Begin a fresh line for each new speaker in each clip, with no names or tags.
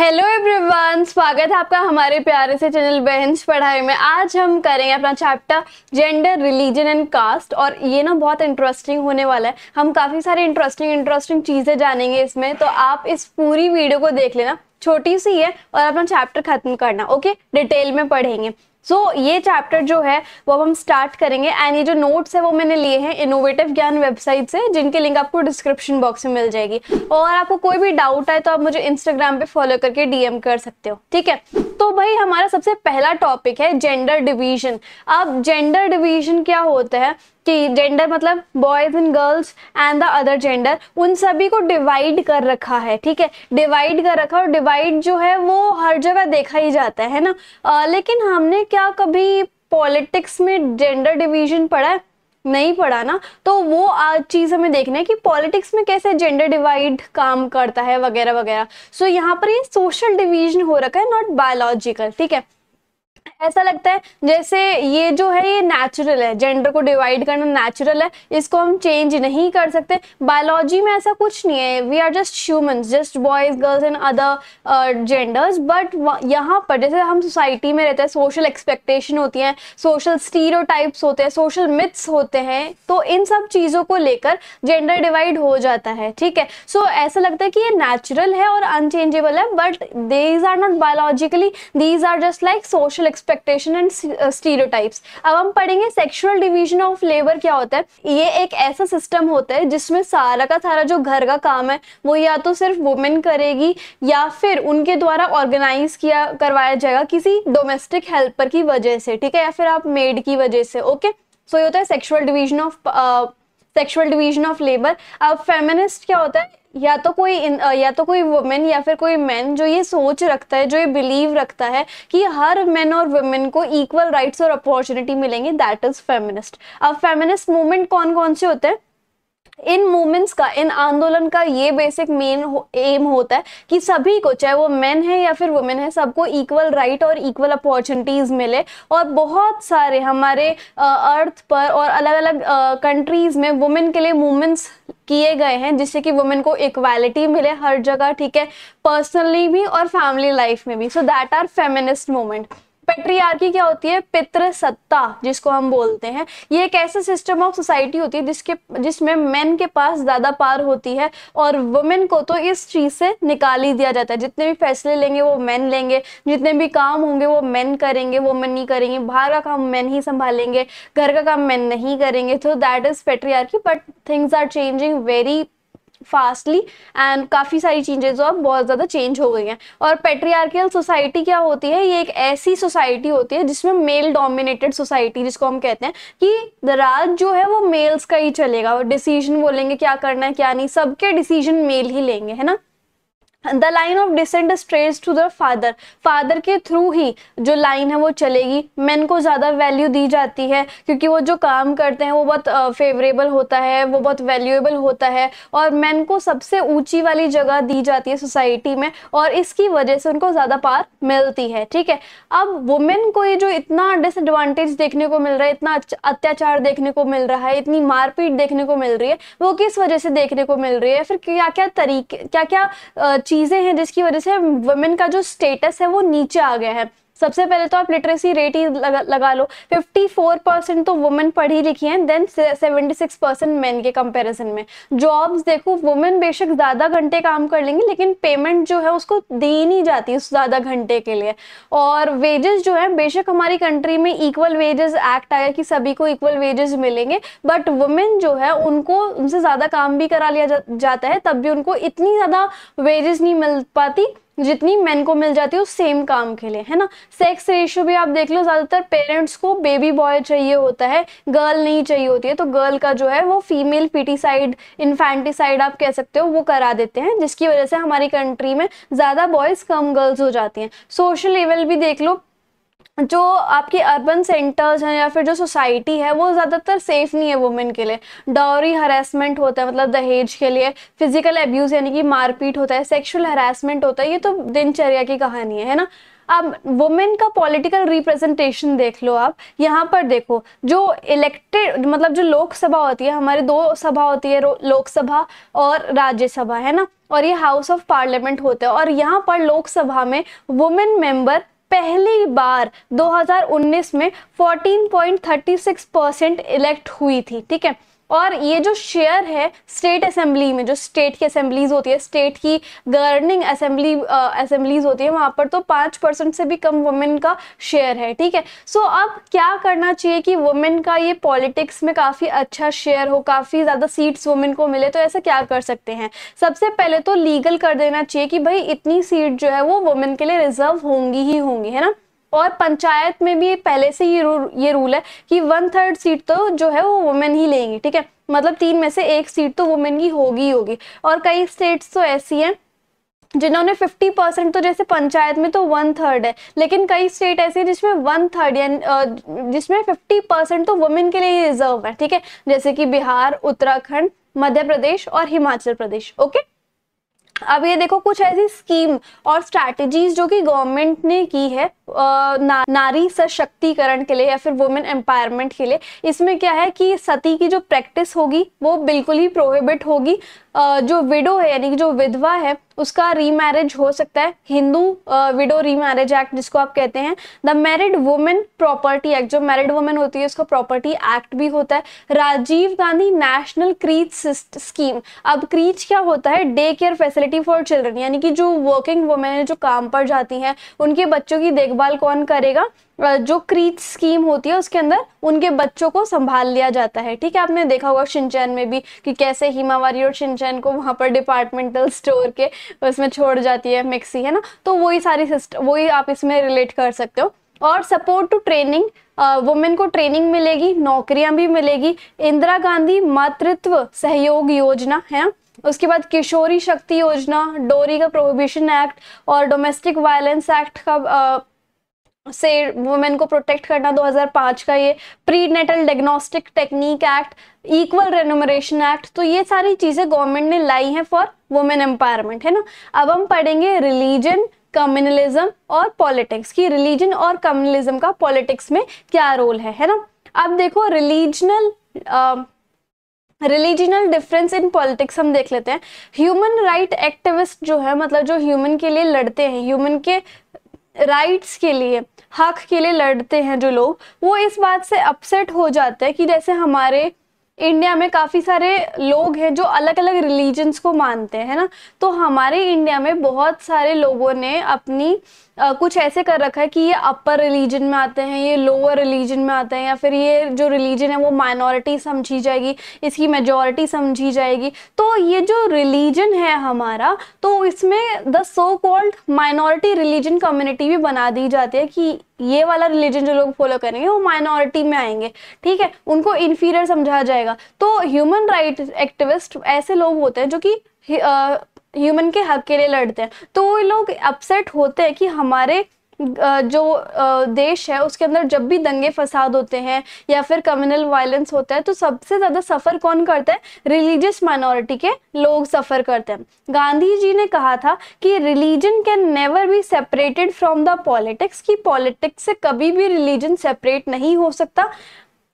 Hello everyone, स्वागत है आपका हमारे प्यारे से चैनल बेंच पढ़ाई में। आज हम करेंगे अपना chapter gender, religion and caste. और ये ना बहुत इंटरेस्टिंग होने वाला है। हम काफ़ी सारी इंटरेस्टिंग चीज़ें जानेंगे इसमें, तो आप इस पूरी वीडियो को देख लेना। छोटी सी है और अपना चैप्टर खत्म करना, ओके। डिटेल में पढ़ेंगे। ये चैप्टर जो है वो हम स्टार्ट करेंगे। एंड ये जो नोट्स है वो मैंने लिए हैं इनोवेटिव ज्ञान वेबसाइट से, जिनकी लिंक आपको डिस्क्रिप्शन बॉक्स में मिल जाएगी। और आपको कोई भी डाउट आए तो आप मुझे इंस्टाग्राम पे फॉलो करके डीएम कर सकते हो, ठीक है। तो भाई हमारा सबसे पहला टॉपिक है जेंडर डिवीजन। अब जेंडर डिवीजन क्या होता है कि जेंडर मतलब boys and girls and the other gender, उन सभी को डिवाइड कर रखा है, ठीक है। डिवाइड कर रखा, और डिवाइड जो है वो हर जगह देखा ही जाता है ना। लेकिन हमने क्या कभी पॉलिटिक्स में जेंडर डिवीजन पढ़ा है? नहीं पढ़ा ना। तो वो आज चीज हमें देखना है कि पॉलिटिक्स में कैसे जेंडर डिवाइड काम करता है वगैरह वगैरह। यहाँ पर ये सोशल डिवीजन हो रखा है, नॉट बायोलॉजिकल, ठीक है। ऐसा लगता है जैसे ये जो है ये नेचुरल है, जेंडर को डिवाइड करना नेचुरल है, इसको हम चेंज नहीं कर सकते। बायोलॉजी में ऐसा कुछ नहीं है। We are just humans, just boys girls and other genders. But यहाँ पर जैसे हम सोसाइटी में रहते हैं, सोशल एक्सपेक्टेशन होती है, सोशल स्टीरियोटाइप्स होते हैं, सोशल मिथ्स होते हैं, तो इन सब चीज़ों को लेकर जेंडर डिवाइड हो जाता है, ठीक है। ऐसा लगता है कि ये नेचुरल है और अनचेंजेबल है, but these are not biologically, these are just like social expectation and stereotypes. अब हम पढ़ेंगे सेक्सुअल डिवीजन ऑफ लेबर क्या होता है। ये एक ऐसा सिस्टम होता है जिसमें सारा का सारा जो घर का काम है वो या तो सिर्फ वुमेन करेगी, या फिर उनके द्वारा ऑर्गेनाइज करवाया जाएगा किसी डोमेस्टिक हेल्पर की वजह से, ठीक है, या फिर आप मेड की वजह से, ओके। ये होता है सेक्सुअल डिवीजन ऑफ लेबर। अब फेमिनिस्ट क्या होता है, या तो कोई वुमेन या फिर कोई मैन जो ये सोच रखता है, जो ये बिलीव रखता है कि हर मैन और वुमेन को इक्वल राइट्स और अपॉर्चुनिटी मिलेंगे, दैट इज फेमिनिस्ट। अब फेमिनिस्ट मूवमेंट कौन कौन से होते हैं? इन मूवमेंट्स का, इन आंदोलन का ये बेसिक मेन एम होता है कि सभी को, चाहे वो मेन है या फिर वुमेन है, सबको इक्वल राइट और इक्वल अपॉर्चुनिटीज मिले। और बहुत सारे हमारे अर्थ पर और अलग अलग कंट्रीज में वुमेन के लिए मूवमेंट्स किए गए हैं, जिससे कि वुमेन को इक्वालिटी मिले हर जगह, ठीक है, पर्सनली भी और फैमिली लाइफ में भी। That are feminist movement. Patriarchy क्या होती है? पितृसत्ता जिसको हम बोलते हैं। ये एक ऐसा सिस्टम ऑफ सोसाइटी होती है जिसमें मेन के पास ज्यादा पावर होती है, और वुमेन को तो इस चीज से निकाल ही दिया जाता है। जितने भी फैसले लेंगे वो मेन लेंगे, जितने भी काम होंगे वो मेन करेंगे, वो मेन नहीं करेंगे। बाहर का काम मेन ही संभालेंगे, घर का काम मेन नहीं करेंगे। तो that is patriarchy. But things are changing very fastly and काफी सारी चीजें जो अब बहुत ज्यादा चेंज हो गई हैं। और पेट्रियार्कियल सोसाइटी क्या होती है? ये एक ऐसी सोसाइटी होती है जिसमें मेल डोमिनेटेड सोसाइटी, जिसको हम कहते हैं कि राज जो है वो मेल्स का ही चलेगा। डिसीजन बोलेंगे क्या करना है क्या नहीं, सबके डिसीजन मेल ही लेंगे, है ना। The line of descent is traced to the father. Father के थ्रू ही जो लाइन है वो चलेगी। मेन को ज्यादा वैल्यू दी जाती है क्योंकि वो जो काम करते हैं वो बहुत फेवरेबल होता है, वो बहुत वैल्यूएबल होता है, और मेन को सबसे ऊंची वाली जगह दी जाती है सोसाइटी में, और इसकी वजह से उनको ज्यादा पावर मिलती है, ठीक है। अब वुमेन को ये जो इतना डिसएडवांटेज देखने को मिल रहा है, इतना अत्याचार देखने को मिल रहा है, इतनी मारपीट देखने को मिल रही है, वो किस वजह से देखने को मिल रही है? फिर क्या क्या तरीके, क्या क्या चीजें हैं जिसकी वजह से वुमेन का जो स्टेटस है वो नीचे आ गया है? सबसे पहले तो आप लिटरेसी रेट ही लगा लो। 54% तो वुमेन पढ़ी लिखी हैं, देन 76% मेन के कंपैरिजन में। जॉब्स देखो, वुमेन बेशक ज्यादा घंटे काम कर लेंगी, लेकिन पेमेंट जो है उसको दी नहीं जाती उस ज्यादा घंटे के लिए। और वेजेस जो है, बेशक हमारी कंट्री में इक्वल वेजेस एक्ट आया कि सभी को इक्वल वेजेस मिलेंगे, बट वुमेन जो है उनको उनसे ज्यादा काम भी करा लिया जाता है, तब भी उनको इतनी ज्यादा वेजेस नहीं मिल पाती जितनी मेन को मिल जाती है उस सेम काम के लिए, है ना। सेक्स रेशियो भी आप देख लो, ज्यादातर पेरेंट्स को बेबी बॉय चाहिए होता है, गर्ल नहीं चाहिए होती है। तो गर्ल का जो है वो फीमेल फीटिसाइड, इन्फेंटिसाइड आप कह सकते हो, वो करा देते हैं, जिसकी वजह से हमारी कंट्री में ज्यादा बॉयज कम गर्ल्स हो जाती हैं। सोशल लेवल भी देख लो, जो आपके अर्बन सेंटर्स हैं या फिर जो सोसाइटी है वो ज़्यादातर सेफ नहीं है वुमेन के लिए। डाउरी हरासमेंट होता है, मतलब दहेज के लिए, फिजिकल एब्यूज यानी कि मारपीट होता है, सेक्सुअल हरासमेंट होता है, ये तो दिनचर्या की कहानी है ना। अब वुमेन का पॉलिटिकल रिप्रेजेंटेशन देख लो आप, यहाँ पर देखो जो इलेक्टेड, मतलब जो लोकसभा होती है, हमारी दो सभा होती है, लोकसभा और राज्यसभा, है ना, और ये हाउस ऑफ पार्लियामेंट होता है। और यहाँ पर लोकसभा में वुमेन मेंबर पहली बार 2019 में 14.36% इलेक्ट हुई थी, ठीक है। और ये जो शेयर है स्टेट असेंबली में, जो स्टेट की असेंबलीज होती है, स्टेट की गवर्निंग असेंबलीज होती है, वहां पर तो 5% से भी कम वुमेन का शेयर है, ठीक है। सो अब क्या करना चाहिए कि वुमेन का ये पॉलिटिक्स में काफी अच्छा शेयर हो, काफी ज्यादा सीट्स वुमेन को मिले, तो ऐसा क्या कर सकते हैं। सबसे पहले तो लीगल कर देना चाहिए कि भाई इतनी सीट जो है वो वुमेन के लिए रिजर्व होंगी ही होंगी, है ना। और पंचायत में भी पहले से ये रूल है कि 1/3 सीट तो जो है वो वुमेन ही लेंगी, ठीक है। मतलब 3 में से 1 सीट तो वुमेन की होगी ही होगी। और कई स्टेट्स तो ऐसी हैं जिन्होंने 50%, तो जैसे पंचायत में तो 1/3 है, लेकिन कई स्टेट ऐसे हैं जिसमें 1/3 यानी जिसमें 50% तो वुमेन के लिए रिजर्व है, ठीक है। जैसे कि बिहार, उत्तराखंड, मध्य प्रदेश और हिमाचल प्रदेश। ओके, अब ये देखो कुछ ऐसी स्कीम और स्ट्रैटेजीज जो कि गवर्नमेंट ने की है नारी सशक्तिकरण के लिए या फिर वुमेन एम्पावरमेंट के लिए। इसमें क्या है कि सती की जो प्रैक्टिस होगी वो बिल्कुल ही प्रोहिबिट होगी। जो विडो है यानी कि जो विधवा है उसका रीमैरिज हो सकता है, हिंदू विडो रीमैरिज एक्ट जिसको आप कहते हैं। The married women property act, जो मैरिड वुमेन होती है उसका प्रॉपर्टी एक्ट भी होता है। Rajiv Gandhi national creche scheme. अब क्रीच क्या होता है, day care facility for children, यानी कि जो वर्किंग वुमेन है, जो काम पर जाती हैं, उनके बच्चों की देखभाल कौन करेगा। जो क्रीच स्कीम होती है उसके अंदर उनके बच्चों को संभाल लिया जाता है, ठीक है। आपने देखा होगा शिनचैन में भी कि कैसे हिमावारी और शिनचैन को वहां पर डिपार्टमेंटल स्टोर के उसमें छोड़ जाती है मिक्सी, है ना। तो वही सारी सिस्टम, वही आप इसमें रिलेट कर सकते हो। और सपोर्ट टू ट्रेनिंग, वुमेन को ट्रेनिंग मिलेगी, नौकरियां भी मिलेगी। इंदिरा गांधी मातृत्व सहयोग योजना है। उसके बाद किशोरी शक्ति योजना, डोरी का प्रोहिबिशन एक्ट और डोमेस्टिक वायलेंस एक्ट का से वुमेन को प्रोटेक्ट करना 2005 का ये। Pre natal diagnostic technique act, equal remuneration act. तो ये सारी चीजें गवर्नमेंट ने लाई हैं फॉर वुमेन एम्पावरमेंट, है ना। अब हम पढ़ेंगे रिलीजन, कम्युनलिज्म और पॉलिटिक्स की रिलीजन और कम्युनलिज्म का पॉलिटिक्स में क्या रोल है ना। अब देखो रिलीजनल डिफरेंस इन पॉलिटिक्स हम देख लेते हैं। ह्यूमन राइट एक्टिविस्ट जो है, मतलब जो ह्यूमन के लिए लड़ते हैं, ह्यूमन के राइट्स के लिए, हक के लिए लड़ते हैं जो लोग, वो इस बात से अपसेट हो जाते हैं कि जैसे हमारे इंडिया में काफी सारे लोग हैं जो अलग अलग रिलीजन्स को मानते हैं, है ना। तो हमारे इंडिया में बहुत सारे लोगों ने अपनी कुछ ऐसे कर रखा है कि ये अपर रिलीजन में आते हैं, ये लोअर रिलीजन में आते हैं, या फिर ये जो रिलीजन है वो माइनॉरिटी समझी जाएगी, इसकी मेजॉरिटी समझी जाएगी। तो ये जो रिलीजन है हमारा, तो इसमें the so called minority religion community भी बना दी जाती है कि ये वाला रिलीजन जो लोग फॉलो करेंगे वो माइनॉरिटी में आएंगे, ठीक है, उनको इन्फीरियर समझा जाएगा। तो ह्यूमन राइट एक्टिविस्ट ऐसे लोग होते हैं जो कि ह्यूमन के हक के लिए लड़ते हैं। तो वो लोग अपसेट होते हैं कि हमारे जो देश है उसके अंदर जब भी दंगे फसाद होते हैं या फिर कम्युनल वायलेंस होता है तो सबसे ज्यादा सफर कौन करता है, रिलीजियस माइनॉरिटी के लोग सफर करते हैं। गांधी जी ने कहा था कि religion can never be separated from the politics, कि पॉलिटिक्स से कभी भी रिलीजन सेपरेट नहीं हो सकता।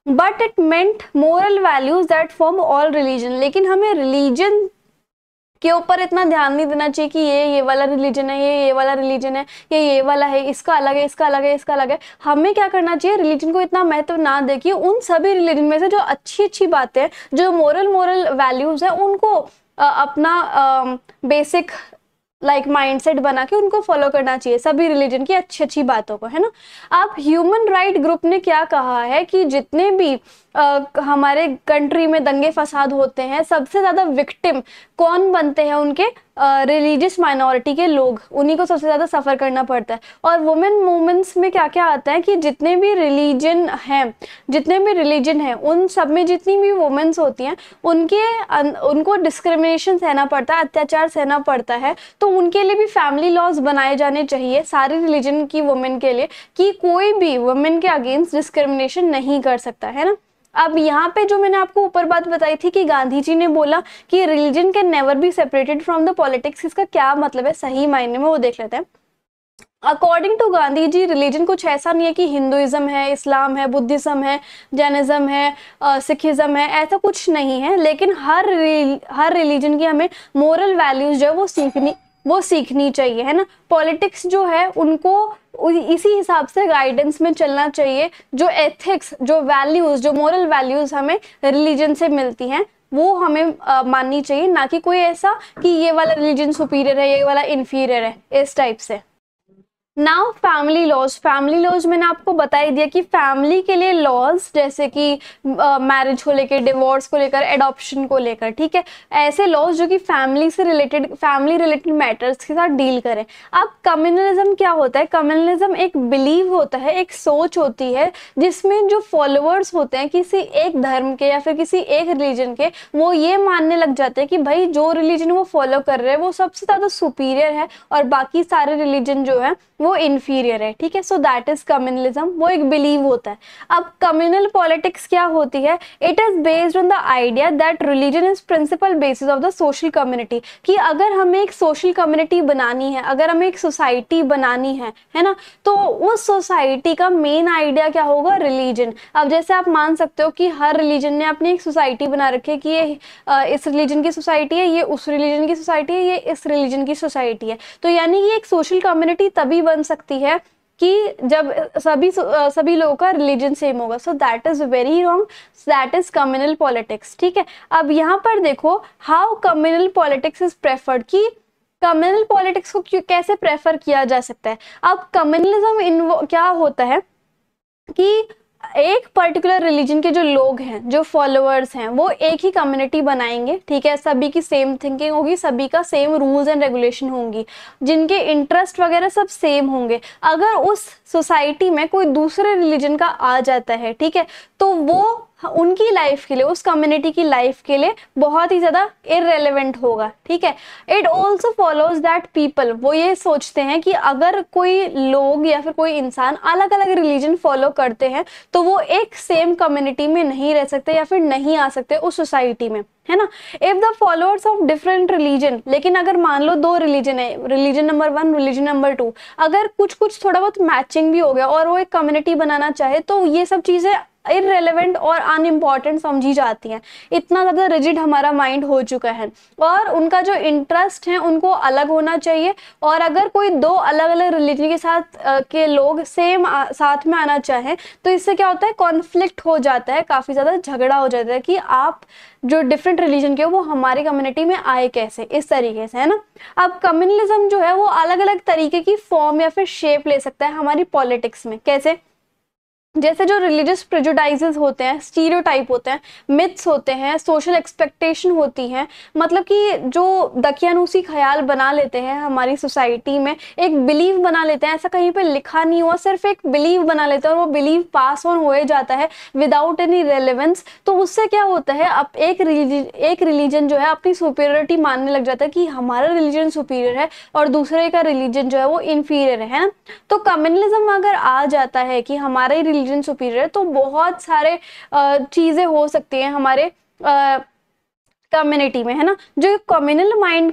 But it meant moral values that form all religion, लेकिन हमें रिलीजन के ऊपर इतना ध्यान नहीं देना चाहिए कि ये वाला रिलीजन है, ये वाला रिलीजन है, ये वाला है, इसका अलग है, इसका अलग है, इसका अलग है। हमें क्या करना चाहिए, रिलीजन को इतना महत्व ना दे कि उन सभी रिलीजन में से जो अच्छी अच्छी बातें हैं, जो मोरल वैल्यूज है, उनको अपना बेसिक माइंडसेट बना के उनको फॉलो करना चाहिए, सभी रिलीजन की अच्छी अच्छी बातों को, है ना। अब ह्यूमन राइट ग्रुप ने क्या कहा है कि जितने भी हमारे कंट्री में दंगे फसाद होते हैं, सबसे ज्यादा विक्टिम कौन बनते हैं उनके रिलीजियस माइनॉरिटी के लोग, उन्हीं को सबसे ज़्यादा सफ़र करना पड़ता है। और वुमेन मूवमेंट्स में क्या क्या आता है कि जितने भी रिलीजन हैं उन सब में जितनी भी वुमेन्स होती हैं उनको डिस्क्रिमिनेशन सहना पड़ता है, अत्याचार सहना पड़ता है। तो उनके लिए भी फैमिली लॉज बनाए जाने चाहिए सारी रिलीजन की वुमेन के लिए, कि कोई भी वुमेन के अगेंस्ट डिस्क्रिमिनेशन नहीं कर सकता, है ना। अब यहाँ पे जो मैंने आपको ऊपर बात बताई थी कि गांधी जी ने बोला कि religion can never be separated from the politics, इसका क्या मतलब है सही मायने में, वो देख लेते हैं। According to Gandhi ji, religion कुछ ऐसा नहीं है कि हिंदुइज्म है, इस्लाम है, बुद्धिज्म है, जैनिज्म है, सिखिज्म है, ऐसा कुछ नहीं है। लेकिन हर रिलीजन की हमें मोरल वैल्यूज जो है वो सीखनी चाहिए, है ना। पॉलिटिक्स जो है उनको इसी हिसाब से गाइडेंस में चलना चाहिए। जो एथिक्स, जो वैल्यूज, जो मोरल वैल्यूज हमें रिलीजन से मिलती हैं वो हमें माननी चाहिए, ना कि कोई ऐसा कि ये वाला रिलीजन सुपीरियर है, ये वाला इन्फीरियर है, इस टाइप से। नाउ फैमिली लॉज मैंने आपको बता ही दिया कि फैमिली के लिए लॉज जैसे कि मैरिज को लेकर, डिवोर्स को लेकर, एडॉप्शन को लेकर, ठीक है, ऐसे लॉज जो कि फैमिली रिलेटेड मैटर्स के साथ डील करें। अब कम्युनलिज्म क्या होता है? कम्युनलिज्म एक बिलीव होता है, एक सोच होती है जिसमें जो फॉलोअर्स होते हैं किसी एक धर्म के या फिर किसी एक रिलीजन के, वो ये मानने लग जाते हैं कि भाई जो रिलीजन वो फॉलो कर रहे हैं वो सबसे ज़्यादा सुपीरियर है और बाकी सारे रिलीजन जो है वो इन्फीरियर है, ठीक है। सो दैट इज कम्युनलिज्म, वो एक बिलीव होता है। अब कम्युनल पॉलिटिक्स क्या होती है? It is based on the idea that religion is principle basis of the social community, कि अगर हमें एक सोशल कम्युनिटी बनानी है, अगर हमें एक सोसाइटी बनानी है ना, तो उस सोसाइटी का मेन आइडिया क्या होगा? रिलीजन। अब जैसे आप मान सकते हो कि हर रिलीजन ने अपनी एक सोसाइटी बना रखी है कि ये इस रिलीजन की सोसाइटी है, ये उस रिलीजन की सोसाइटी है, ये इस रिलीजन की सोसाइटी है। तो यानी ये एक सोशल कम्युनिटी तभी बन सकती है कि जब सभी लोगों का रिलीजन सेम होगा। So that is very wrong, that is communal politics, ठीक है। अब यहाँ पर देखो how communal politics is preferred, कि कम्युनल पॉलिटिक्स को कैसे प्रेफर किया जा सकता है। अब कम्युनलिज्म क्या होता है कि एक पर्टिकुलर रिलीजन के जो लोग हैं, जो फॉलोअर्स हैं, वो एक ही कम्युनिटी बनाएंगे, ठीक है। सभी की सेम थिंकिंग होगी, सभी का सेम रूल्स एंड रेगुलेशन होंगी, जिनके इंटरेस्ट वगैरह सब सेम होंगे। अगर उस सोसाइटी में कोई दूसरे रिलीजन का आ जाता है, ठीक है, तो वो उनकी लाइफ के लिए, उस कम्युनिटी की लाइफ के लिए बहुत ही ज़्यादा इररेलेवेंट होगा, ठीक है। It also follows that people, वो ये सोचते हैं कि अगर कोई लोग या फिर कोई इंसान अलग अलग रिलीजन फॉलो करते हैं तो वो एक सेम कम्युनिटी में नहीं रह सकते या फिर नहीं आ सकते उस सोसाइटी में, है ना। If the followers of different religion, लेकिन अगर मान लो दो रिलीजन है, रिलीजन नंबर 1, रिलीजन नंबर 2, अगर कुछ थोड़ा बहुत मैचिंग भी हो गया और वो एक कम्युनिटी बनाना चाहे, तो ये सब चीज़ें इररेलेवेंट और अनइम्पॉर्टेंट समझी जाती हैं। इतना ज़्यादा रिजिड हमारा माइंड हो चुका है, और उनका जो इंटरेस्ट है उनको अलग होना चाहिए। और अगर कोई दो अलग अलग रिलीजन के साथ के लोग सेम साथ में आना चाहें, तो इससे क्या होता है? कॉन्फ्लिक्ट हो जाता है, काफ़ी ज़्यादा झगड़ा हो जाता है कि आप जो डिफरेंट रिलीजन के हो वो हमारी कम्युनिटी में आए कैसे, इस तरीके से, है ना। अब कम्युनलिज्म जो है वो अलग अलग तरीके की फॉर्म या फिर शेप ले सकता है हमारी पॉलिटिक्स में। कैसे? जैसे जो रिलीजियस प्रेजुडाइजेस होते हैं, स्टीरियोटाइप होते हैं, मिथ्स होते हैं, सोशल एक्सपेक्टेशन होती हैं, मतलब कि जो दकियानूसी ख्याल बना लेते हैं हमारी सोसाइटी में, एक बिलीव बना लेते हैं, ऐसा कहीं पे लिखा नहीं हुआ, सिर्फ एक बिलीव बना लेते हैं और वो बिलीव पास ऑन हो जाता है विदाउट एनी रेलेवेंस। तो उससे क्या होता है? अब एक रिलीजन जो है अपनी सुपीरियरिटी मानने लग जाता है कि हमारा रिलीजन सुपीरियर है और दूसरे का रिलीजन जो है वो इन्फीरियर है ना। तो कम्युनलिज्म अगर आ जाता है कि हमारा ही रिलीजन सुपीरियर, तो बहुत सारे चीजें हो सकती हैं हमारे कम्युनिटी में, है ना। जो कम्युनल माइंड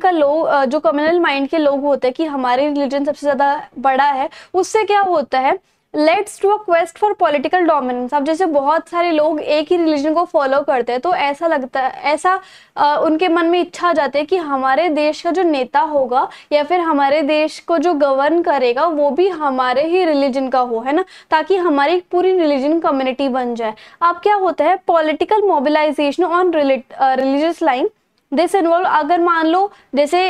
के लोग होते हैं कि हमारे रिलीजन सबसे ज्यादा बड़ा है, उससे क्या होता है? Leads to a quest for political dominance. अब जैसे बहुत सारे लोग एक ही रिलीजन को फॉलो करते हैं, तो ऐसा लगता है, उनके मन में इच्छा आ जाती है कि हमारे देश का जो नेता होगा या फिर हमारे देश को जो गवर्न करेगा वो भी हमारे ही रिलीजन का हो, है ना, ताकि हमारी पूरी रिलीजन कम्युनिटी बन जाए। अब क्या होता है? Political mobilisation on religious line this involve, अगर मान लो जैसे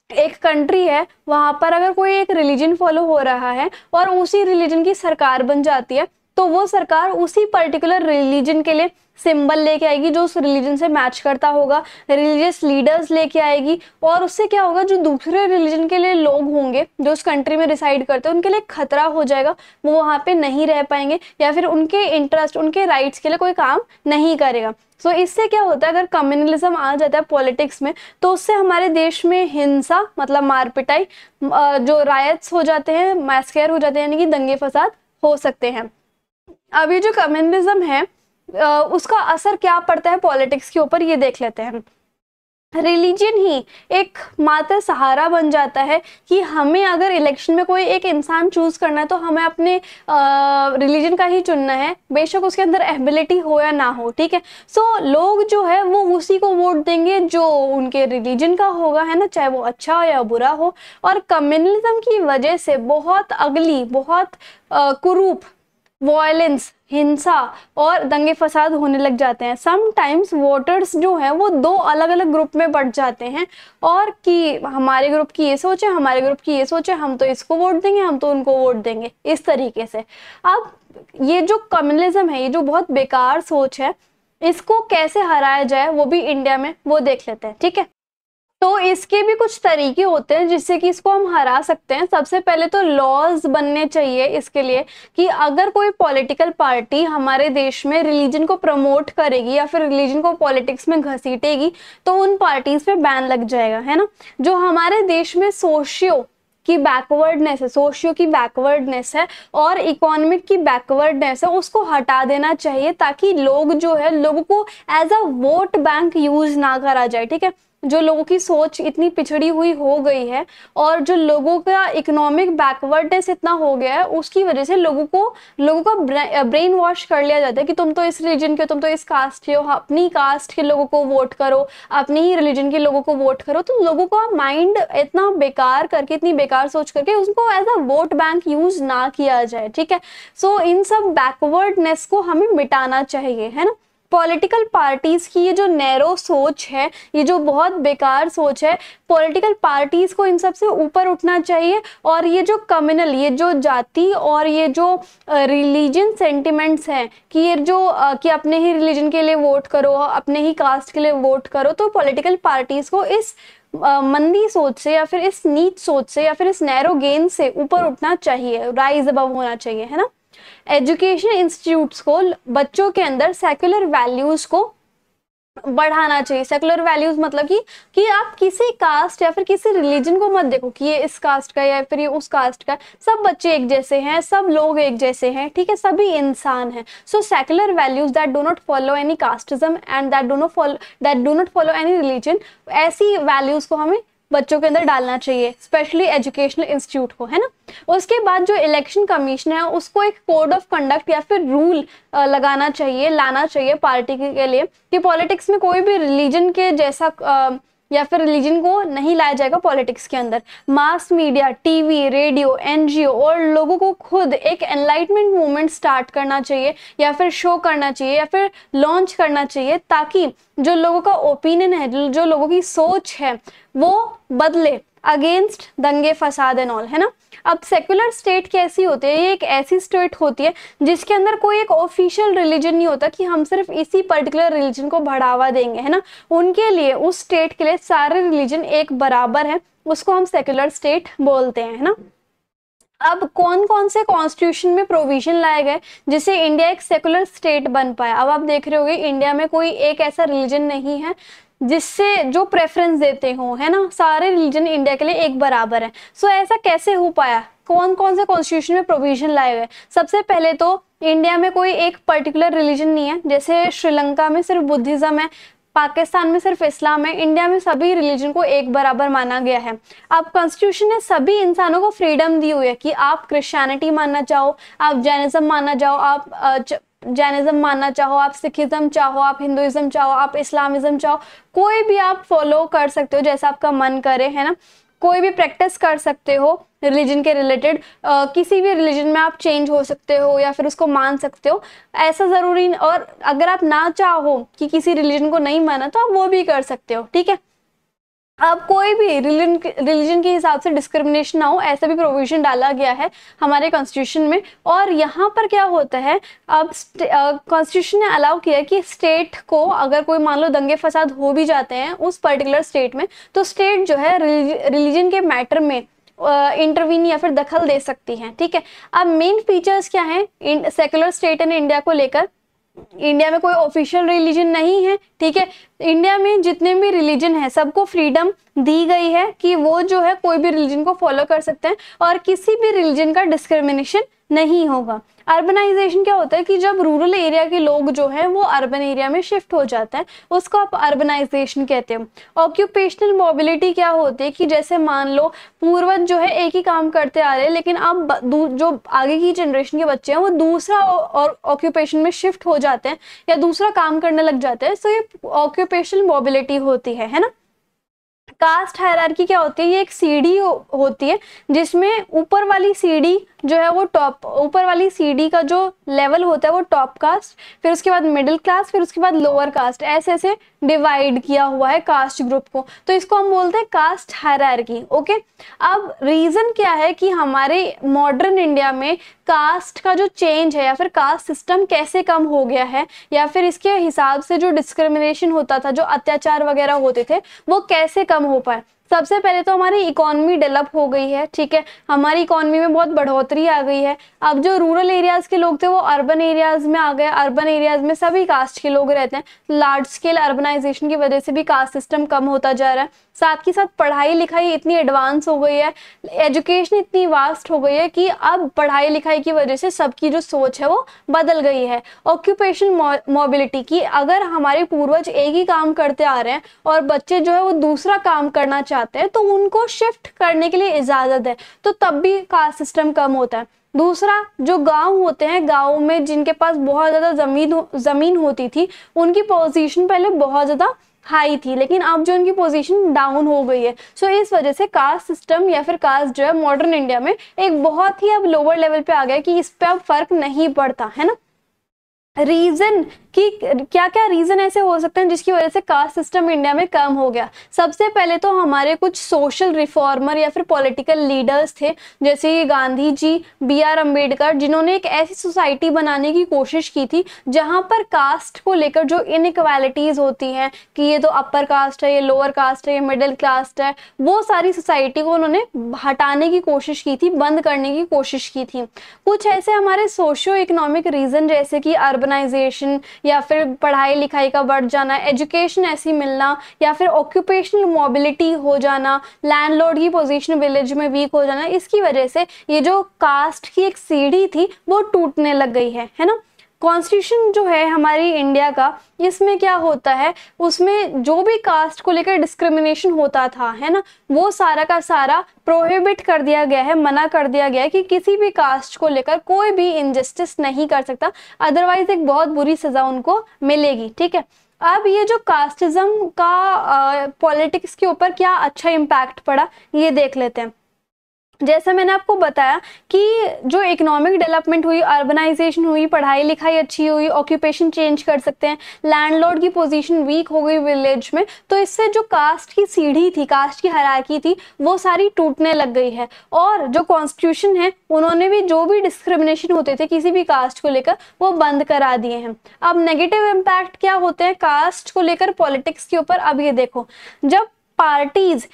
एक कंट्री है, वहां पर अगर कोई एक रिलीजन फॉलो हो रहा है और उसी रिलीजन की सरकार बन जाती है, तो वो सरकार उसी पर्टिकुलर रिलीजन के लिए सिंबल लेके आएगी जो उस रिलीजन से मैच करता होगा, रिलीजियस लीडर्स लेके आएगी, और उससे क्या होगा, जो दूसरे रिलीजन के लिए लोग होंगे जो उस कंट्री में रिसाइड करते हैं उनके लिए खतरा हो जाएगा, वो वहाँ पे नहीं रह पाएंगे या फिर उनके इंटरेस्ट, उनके राइट्स के लिए कोई काम नहीं करेगा। सो इससे क्या होता है, अगर कम्युनलिज्म आ जाता है पॉलिटिक्स में तो उससे हमारे देश में हिंसा मतलब मार पिटाई, जो रायट्स हो जाते हैं, मैस्केर हो जाते हैं, यानी कि दंगे फसाद हो सकते हैं। अब ये जो कम्युनलिज्म है उसका असर क्या पड़ता है पॉलिटिक्स के ऊपर, ये देख लेते हैं। रिलीजन ही एक मात्र सहारा बन जाता है कि हमें अगर इलेक्शन में कोई एक इंसान चूज करना है तो हमें अपने रिलीजन का ही चुनना है, बेशक उसके अंदर एबिलिटी हो या ना हो, ठीक है। सो लोग जो है वो उसी को वोट देंगे जो उनके रिलीजन का होगा, है ना, चाहे वो अच्छा हो या बुरा हो। और कम्युनलिज्म की वजह से बहुत अगली, बहुत कुरूप, वायलेंस, हिंसा और दंगे फसाद होने लग जाते हैं। समटाइम्स वोटर्स जो हैं वो दो अलग अलग ग्रुप में बढ़ जाते हैं, और कि हमारे ग्रुप की ये सोच है, हमारे ग्रुप की ये सोच है, हम तो इसको वोट देंगे, हम तो उनको वोट देंगे, इस तरीके से। अब ये जो कम्युनलिज्म है, ये जो बहुत बेकार सोच है, इसको कैसे हराया जाए वो भी इंडिया में वो देख लेते हैं, ठीक है। तो इसके भी कुछ तरीके होते हैं जिससे कि इसको हम हरा सकते हैं। सबसे पहले तो लॉज बनने चाहिए इसके लिए कि अगर कोई पॉलिटिकल पार्टी हमारे देश में रिलीजन को प्रमोट करेगी या फिर रिलीजन को पॉलिटिक्स में घसीटेगी तो उन पार्टीज पे बैन लग जाएगा, है ना। जो हमारे देश में सोशियो की बैकवर्डनेस है और इकोनॉमिक की बैकवर्डनेस है, उसको हटा देना चाहिए ताकि लोग जो है, लोगों को as a vote bank use ना करा जाए, ठीक है। जो लोगों की सोच इतनी पिछड़ी हुई हो गई है और जो लोगों का इकोनॉमिक बैकवर्डनेस इतना हो गया है, उसकी वजह से लोगों का ब्रेन वॉश कर लिया जाता है कि तुम तो इस रिलीजन के, तुम तो इस कास्ट के हो, अपनी कास्ट के लोगों को वोट करो, अपनी ही रिलीजन के लोगों को वोट करो। तो लोगों का माइंड इतना बेकार करके, इतनी बेकार सोच करके उसको as a vote bank use ना किया जाए, ठीक है। सो इन सब बैकवर्डनेस को हमें मिटाना चाहिए, है ना। पॉलिटिकल पार्टीज की ये जो नैरो सोच है, ये जो बहुत बेकार सोच है, पॉलिटिकल पार्टीज को इन सब से ऊपर उठना चाहिए। और ये जो कम्युनल, ये जो जाति और ये जो रिलीजन सेंटिमेंट्स हैं कि ये जो कि अपने ही रिलीजन के लिए वोट करो, अपने ही कास्ट के लिए वोट करो, तो पॉलिटिकल पार्टीज को इस मंदी सोच से या फिर इस नीच सोच से या फिर इस नैरो गेन से ऊपर उठना चाहिए, राइज अबव होना चाहिए, है ना। एजुकेशन इंस्टीट्यूट्स को बच्चों के अंदर सेक्युलर वैल्यूज को बढ़ाना चाहिए। सेक्युलर वैल्यूज मतलब कि आप किसी कास्ट या फिर किसी रिलीजन को मत देखो कि ये इस कास्ट का या फिर ये उस कास्ट का, सब बच्चे एक जैसे हैं, सब लोग एक जैसे हैं, ठीक है, सभी इंसान हैं। So secular values that do not follow any casteism and that do not follow any religion, ऐसी वैल्यूज को हमें बच्चों के अंदर डालना चाहिए, स्पेशली एजुकेशनल इंस्टीट्यूट को, है ना। उसके बाद जो इलेक्शन कमीशन है उसको एक कोड ऑफ कंडक्ट या फिर रूल लाना चाहिए पार्टी के लिए कि पॉलिटिक्स में कोई भी रिलीजन के जैसा या फिर रिलीजन को नहीं लाया जाएगा पॉलिटिक्स के अंदर। Mass media, TV, radio, NGO और लोगों को खुद एक एनलाइटमेंट मूवमेंट स्टार्ट करना चाहिए या फिर शो करना चाहिए या फिर लॉन्च करना चाहिए ताकि जो लोगों का ओपिनियन है, जो लोगों की सोच है वो बदले अगेंस्ट दंगे फसाद एंड ऑल, है ना। अब सेक्युलर स्टेट कैसी होती है, ये एक ऐसी स्टेट होती है जिसके अंदर कोई एक ऑफिशियल रिलीजन नहीं होता कि हम सिर्फ इसी पर्टिकुलर रिलीजन को बढ़ावा देंगे, है ना। उनके लिए, उस स्टेट के लिए सारे रिलीजन एक बराबर है, उसको हम सेक्युलर स्टेट बोलते हैं, है ना। अब कौन कौन से कॉन्स्टिट्यूशन में प्रोविजन लाए गए जिससे इंडिया एक सेकुलर स्टेट बन पाया। अब आप देख रहे होगे इंडिया में कोई एक ऐसा रिलीजन नहीं है जिससे जो प्रेफरेंस देते हो, है ना, सारे रिलीजन इंडिया के लिए एक बराबर है। सो ऐसा कैसे हो पाया, कौन कौन से कॉन्स्टिट्यूशन में प्रोविजन लाए गए। सबसे पहले तो इंडिया में कोई एक पर्टिकुलर रिलीजन नहीं है, जैसे श्रीलंका में सिर्फ बुद्धिज्म है, पाकिस्तान में सिर्फ इस्लाम है, इंडिया में सभी रिलीजन को एक बराबर माना गया है। अब कॉन्स्टिट्यूशन ने सभी इंसानों को फ्रीडम दी हुई है कि आप क्रिश्चियनिटी मानना चाहो, आप जैनिज्म मानना चाहो, आप सिखिज्म चाहो, आप हिंदुइज्म चाहो, आप इस्लामिज्म चाहो, कोई भी आप फॉलो कर सकते हो जैसा आपका मन करे, है ना। कोई भी प्रैक्टिस कर सकते हो रिलीजन के रिलेटेड, किसी भी रिलीजन में आप चेंज हो सकते हो या फिर उसको मान सकते हो, ऐसा जरूरी। और अगर आप ना चाहो कि किसी रिलीजन को नहीं माना तो आप वो भी कर सकते हो, ठीक है। अब कोई भी रिलीजन के हिसाब से डिस्क्रिमिनेशन ना हो, ऐसा भी प्रोविजन डाला गया है हमारे कॉन्स्टिट्यूशन में। और यहाँ पर क्या होता है, अब कॉन्स्टिट्यूशन ने अलाउ किया है कि स्टेट को अगर कोई मान लो दंगे फसाद हो भी जाते हैं उस पर्टिकुलर स्टेट में, तो स्टेट जो है रिलीजन के मैटर में इंटरवीन या फिर दखल दे सकती है। ठीक है, अब मेन फीचर्स क्या है सेकुलर स्टेट इन इंडिया को लेकर? इंडिया में कोई ऑफिशियल रिलीजन नहीं है। ठीक है, इंडिया में जितने भी रिलीजन है सबको फ्रीडम दी गई है कि वो जो है कोई भी रिलीजन को फॉलो कर सकते हैं और किसी भी रिलीजन का डिस्क्रिमिनेशन नहीं होगा। अर्बनाइजेशन क्या होता है कि जब रूरल एरिया के लोग जो है वो अर्बन एरिया में शिफ्ट हो जाते हैं, उसको आप अर्बनाइजेशन कहते हैं। ऑक्यूपेशनल मोबिलिटी क्या होती है कि जैसे मान लो पूर्वज जो है एक ही काम करते आ रहे हैं, लेकिन अब जो आगे की जनरेशन के बच्चे हैं वो दूसरा और ऑक्यूपेशन में शिफ्ट हो जाते हैं या दूसरा काम करने लग जाते हैं, तो ये ऑक्यूपेशनल मोबिलिटी होती है ना। कास्ट हायरार्की क्या होती है? ये एक सीढ़ी होती है जिसमें ऊपर वाली सीढ़ी जो है वो टॉप, ऊपर वाली सीढ़ी का जो लेवल होता है वो टॉप कास्ट, फिर उसके बाद मिडिल क्लास, फिर उसके बाद लोअर कास्ट, ऐसे ऐसे डिवाइड किया हुआ है कास्ट ग्रुप को, तो इसको हम बोलते हैं कास्ट हायरार्की। ओके, अब रीजन क्या है कि हमारे मॉडर्न इंडिया में कास्ट का जो चेंज है या फिर कास्ट सिस्टम कैसे कम हो गया है, या फिर इसके हिसाब से जो डिस्क्रिमिनेशन होता था, जो अत्याचार वगैरह होते थे, वो कैसे कम हो पाए? सबसे पहले तो हमारी इकोनॉमी डेवलप हो गई है। ठीक है, हमारी इकोनॉमी में बहुत बढ़ोतरी आ गई है। अब जो रूरल एरियाज के लोग थे वो अर्बन एरियाज में आ गए, अर्बन एरियाज में सभी कास्ट के लोग रहते हैं। लार्ज स्केल अर्बनाइजेशन की वजह से भी कास्ट सिस्टम कम होता जा रहा है। साथ ही साथ पढ़ाई लिखाई इतनी एडवांस हो गई है, एजुकेशन इतनी वास्ट हो गई है कि अब पढ़ाई लिखाई की वजह से सबकी जो सोच है वो बदल गई है। ऑक्यूपेशन मोबिलिटी की, अगर हमारे पूर्वज एक ही काम करते आ रहे हैं और बच्चे जो है वो दूसरा काम करना चाहते हैं तो उनको शिफ्ट करने के लिए इजाजत है, तो तब भी कास्ट सिस्टम कम होता है। दूसरा, जो गांव होते हैं, गांव में जिनके पास बहुत ज्यादा जमीन होती थी, उनकी पोजीशन पहले बहुत ज्यादा हाई थी, लेकिन अब जो उनकी पोजीशन डाउन हो गई है। सो इस वजह से कास्ट सिस्टम या फिर कास्ट जो है मॉडर्न इंडिया में एक बहुत ही अब लोअर लेवल पे आ गया कि इस पे अब फर्क नहीं पड़ता है ना। रीजन कि क्या क्या रीजन ऐसे हो सकते हैं जिसकी वजह से कास्ट सिस्टम इंडिया में कम हो गया? सबसे पहले तो हमारे कुछ सोशल रिफॉर्मर या फिर पॉलिटिकल लीडर्स थे, जैसे कि गांधी जी, बी.आर. अम्बेडकर, जिन्होंने एक ऐसी सोसाइटी बनाने की कोशिश की थी जहां पर कास्ट को लेकर जो इनइक्वालिटीज होती हैं कि ये तो अपर कास्ट है, ये लोअर कास्ट है, ये मिडिल कास्ट है, वो सारी सोसाइटी को उन्होंने हटाने की कोशिश की थी, बंद करने की कोशिश की थी। कुछ ऐसे हमारे सोशियो इकोनॉमिक रीजन जैसे कि अर्बनाइजेशन या फिर पढ़ाई लिखाई का बढ़ जाना, एजुकेशन ऐसी मिलना, या फिर ऑक्यूपेशनल मोबिलिटी हो जाना, लैंडलॉर्ड की पोजीशन विलेज में वीक हो जाना, इसकी वजह से ये जो कास्ट की एक सीढ़ी थी वो टूटने लग गई है ना। कॉन्स्टिट्यूशन जो है हमारी इंडिया का, इसमें क्या होता है, उसमें जो भी कास्ट को लेकर डिस्क्रिमिनेशन होता था है ना, वो सारा का सारा प्रोहिबिट कर दिया गया है, मना कर दिया गया है कि किसी भी कास्ट को लेकर कोई भी इनजस्टिस नहीं कर सकता, अदरवाइज एक बहुत बुरी सजा उनको मिलेगी। ठीक है, अब ये जो कास्टिज्म का पॉलिटिक्स के ऊपर क्या अच्छा इम्पैक्ट पड़ा ये देख लेते हैं। जैसा मैंने आपको बताया कि जो इकोनॉमिक डेवलपमेंट हुई, अर्बनाइजेशन हुई, पढ़ाई लिखाई अच्छी हुई, ऑक्यूपेशन चेंज कर सकते हैं, लैंडलॉर्ड की पोजीशन वीक हो गई विलेज में, तो इससे जो कास्ट की सीढ़ी थी, कास्ट की हायरार्की थी, वो सारी टूटने लग गई है। और जो कॉन्स्टिट्यूशन है उन्होंने भी जो भी डिस्क्रिमिनेशन होते थे किसी भी कास्ट को लेकर वो बंद करा दिए हैं। अब नेगेटिव इम्पैक्ट क्या होते हैं कास्ट को लेकर पॉलिटिक्स के ऊपर? अब ये देखो, जब पार्टीज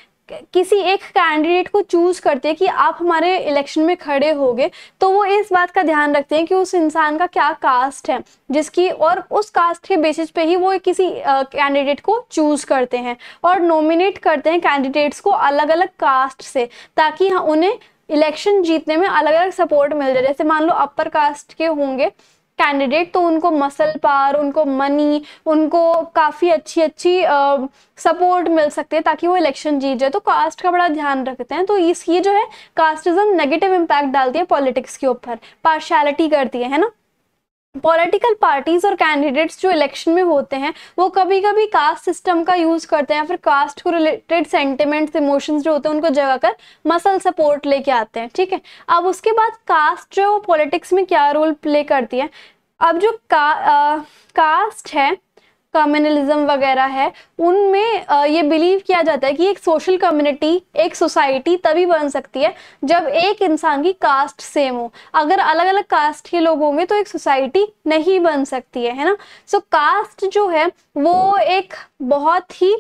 किसी एक कैंडिडेट को चूज करते हैं कि आप हमारे इलेक्शन में खड़े होगे, तो वो इस बात का ध्यान रखते हैं कि उस इंसान का क्या कास्ट है, जिसकी, और उस कास्ट के बेसिस पे ही वो किसी कैंडिडेट को चूज करते हैं और नॉमिनेट करते हैं कैंडिडेट्स को अलग अलग कास्ट से, ताकि उन्हें इलेक्शन जीतने में अलग अलग सपोर्ट मिल जाए। जैसे मान लो अपर कास्ट के होंगे कैंडिडेट, तो उनको मसल पावर, उनको मनी, उनको काफी अच्छी अच्छी सपोर्ट मिल सकते हैं ताकि वो इलेक्शन जीत जाए। तो कास्ट का बड़ा ध्यान रखते हैं। तो ये जो है कास्टिज्म नेगेटिव इम्पैक्ट डालती है पॉलिटिक्स के ऊपर, पार्शियलिटी करती है ना। पॉलिटिकल पार्टीज और कैंडिडेट्स जो इलेक्शन में होते हैं वो कभी कभी कास्ट सिस्टम का यूज करते हैं, फिर कास्ट को रिलेटेड सेंटिमेंट्स, इमोशंस जो होते हैं उनको जगाकर मसल सपोर्ट लेके आते हैं। ठीक है, अब उसके बाद कास्ट जो पॉलिटिक्स में क्या रोल प्ले करती है? अब जो कास्ट है, कम्युनलिज्म वगैरह है, उनमें ये बिलीव किया जाता है कि एक सोशल कम्युनिटी, एक सोसाइटी तभी बन सकती है जब एक इंसान की कास्ट सेम हो। अगर अलग अलग कास्ट के लोग होंगे तो एक सोसाइटी नहीं बन सकती है ना। सो कास्ट जो है वो एक बहुत ही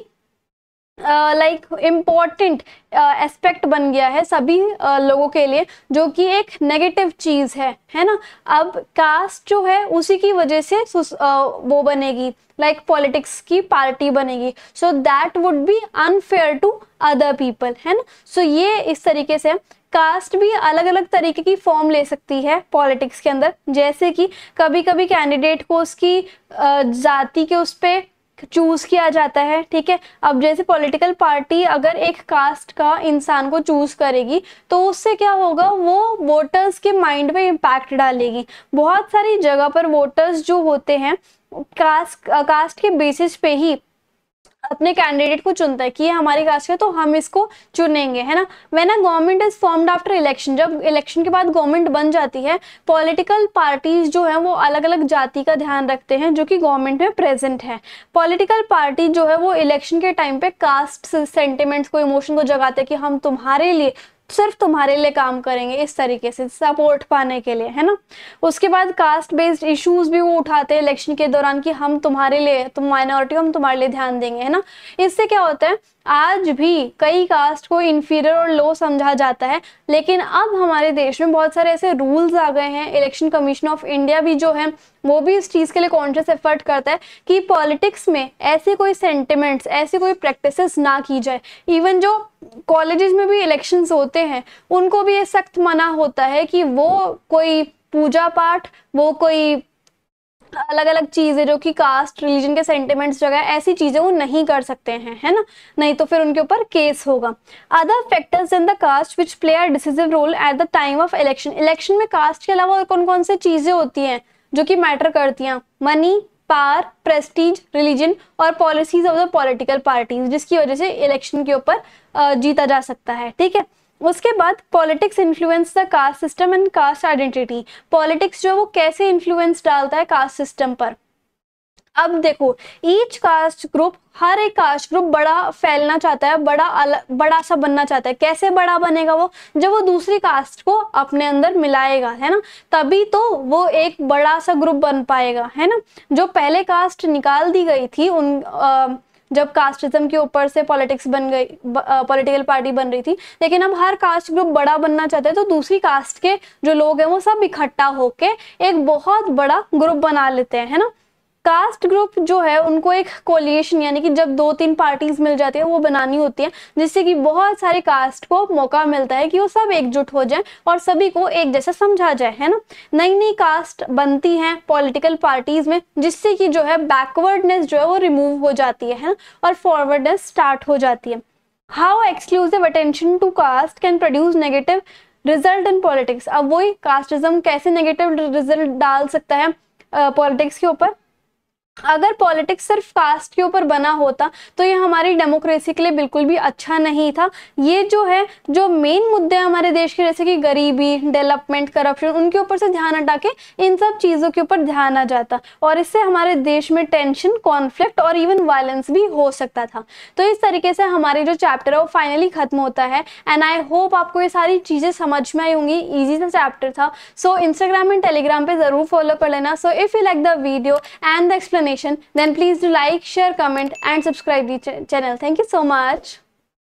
लाइक इम्पॉर्टेंट एस्पेक्ट बन गया है सभी लोगों के लिए, जो कि एक नेगेटिव चीज है ना। अब कास्ट जो है उसी की वजह से वो बनेगी, लाइक पॉलिटिक्स की पार्टी बनेगी, so that would be unfair to other people, है ना। सो ये इस तरीके से कास्ट भी अलग अलग तरीके की फॉर्म ले सकती है पॉलिटिक्स के अंदर, जैसे कि कभी कभी कैंडिडेट को उसकी जाति के उस पे चूज किया जाता है, ठीक है। अब जैसे पॉलिटिकल पार्टी अगर एक कास्ट का इंसान को चूज करेगी तो उससे क्या होगा, वो वोटर्स के माइंड में इम्पैक्ट डालेगी। बहुत सारी जगह पर वोटर्स जो होते हैं कास्ट के बेसिस पे ही अपने कैंडिडेट को चुनता है कि ये हमारी कास्ट है तो हम इसको चुनेंगे, है ना। When a government is formed after election, जब इलेक्शन के बाद गवर्नमेंट बन जाती है, पॉलिटिकल पार्टीज जो है वो अलग अलग जाति का ध्यान रखते हैं जो कि गवर्नमेंट में प्रेजेंट है। पॉलिटिकल पार्टी जो है वो इलेक्शन के टाइम पे कास्ट सेंटिमेंट्स को, इमोशन को जगाते हैं कि हम तुम्हारे लिए, सिर्फ तुम्हारे लिए काम करेंगे, इस तरीके से सपोर्ट पाने के लिए, है ना। उसके बाद कास्ट बेस्ड इश्यूज भी वो उठाते हैं इलेक्शन के दौरान कि हम तुम्हारे लिए, तुम माइनॉरिटी, हम तुम्हारे लिए ध्यान देंगे, है ना। इससे क्या होता है, आज भी कई कास्ट को इंफीरियर और लो समझा जाता है, लेकिन अब हमारे देश में बहुत सारे ऐसे रूल्स आ गए हैं। इलेक्शन कमीशन ऑफ इंडिया भी जो है वो भी इस चीज के लिए कॉन्शियस एफर्ट करता है कि पॉलिटिक्स में ऐसे कोई सेंटिमेंट्स, ऐसी कोई प्रैक्टिसेस ना की जाए। इवन जो कॉलेजेस में भी इलेक्शंस होते हैं उनको भी ये सख्त मना होता है कि वो कोई पूजा पाठ, वो कोई अलग अलग चीजें जो कि कास्ट रिलीजन के सेंटिमेंट्स जगह ऐसी चीजें वो नहीं कर सकते हैं, है ना, नहीं तो फिर उनके ऊपर केस होगा। Other factors in the caste which play a decisive role at the time of election, election में कास्ट के अलावा और कौन कौन से चीजें होती हैं जो कि मैटर करती हैं, मनी, पावर, प्रेस्टीज, रिलीजन और policies of the political parties, जिसकी वजह से इलेक्शन के ऊपर जीता जा सकता है, ठीक है। उसके बाद politics influence the caste system and cast identity, politics जो है वो कैसे इन्फ्लुएंस डालता है कास्ट सिस्टम पर। अब देखो, ईच कास्ट ग्रुप, हर एक कास्ट ग्रुप बड़ा फैलना चाहता है, बड़ा सा बनना चाहता है। कैसे बड़ा बनेगा वो, जब वो दूसरी कास्ट को अपने अंदर मिलाएगा, है ना, तभी तो वो एक बड़ा सा ग्रुप बन पाएगा, है ना। जो पहले कास्ट निकाल दी गई थी जब कास्टिज्म के ऊपर से पॉलिटिक्स बन गई, पॉलिटिकल पार्टी बन रही थी, लेकिन अब हर कास्ट ग्रुप बड़ा बनना चाहते हैं तो दूसरी कास्ट के जो लोग हैं वो सब इकट्ठा होके एक बहुत बड़ा ग्रुप बना लेते हैं, है ना। कास्ट ग्रुप जो है उनको एक कोलिएशन, यानी कि जब 2-3 पार्टीज मिल जाती है वो बनानी होती है, जिससे कि बहुत सारे कास्ट को मौका मिलता है कि वो सब एकजुट हो जाए और सभी को एक जैसा समझा जाए, है ना। नई नई कास्ट बनती हैं पॉलिटिकल पार्टीज में, जिससे कि जो है बैकवर्डनेस जो है वो रिमूव हो जाती है ना, और फॉरवर्डनेस स्टार्ट हो जाती है। How exclusive attention to caste can produce negative result in politics, अब वही कास्टिज्म कैसे नेगेटिव रिजल्ट डाल सकता है पॉलिटिक्स के ऊपर। अगर पॉलिटिक्स सिर्फ कास्ट के ऊपर बना होता तो ये हमारी डेमोक्रेसी के लिए बिल्कुल भी अच्छा नहीं था। ये जो है, जो मेन मुद्दे हमारे देश के, जैसे कि गरीबी, डेवलपमेंट, करप्शन, उनके ऊपर से ध्यान हटा के इन सब चीज़ों के ऊपर ध्यान आ जाता, और इससे हमारे देश में टेंशन, कॉन्फ्लिक्ट और इवन वायलेंस भी हो सकता था। तो इस तरीके से हमारे जो चैप्टर है वो फाइनली खत्म होता है, एंड आई होप आपको ये सारी चीज़ें समझ में आई होंगी। ईजी सा चैप्टर था। सो इंस्टाग्राम एंड टेलीग्राम पे ज़रूर फॉलो कर लेना। So if you like the video and the explanation, then please do like, share, comment and subscribe the channel. Thank you so much.